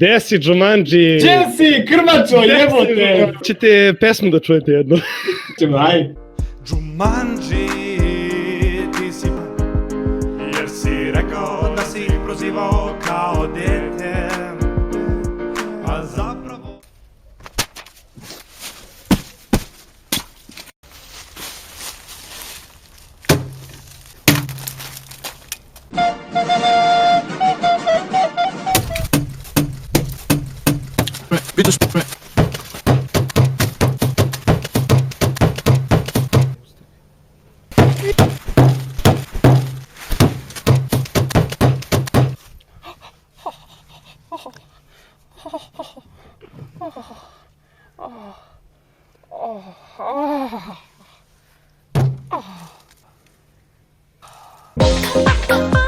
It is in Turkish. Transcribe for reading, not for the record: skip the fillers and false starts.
Desi, Jumanji. Gdje si, krmačo, jebote? Ćete pesmu da čujete jednu. Aj. Jumanji, ti si jer si rekao da si ih prozivao kao dete, a zapravo... Oh.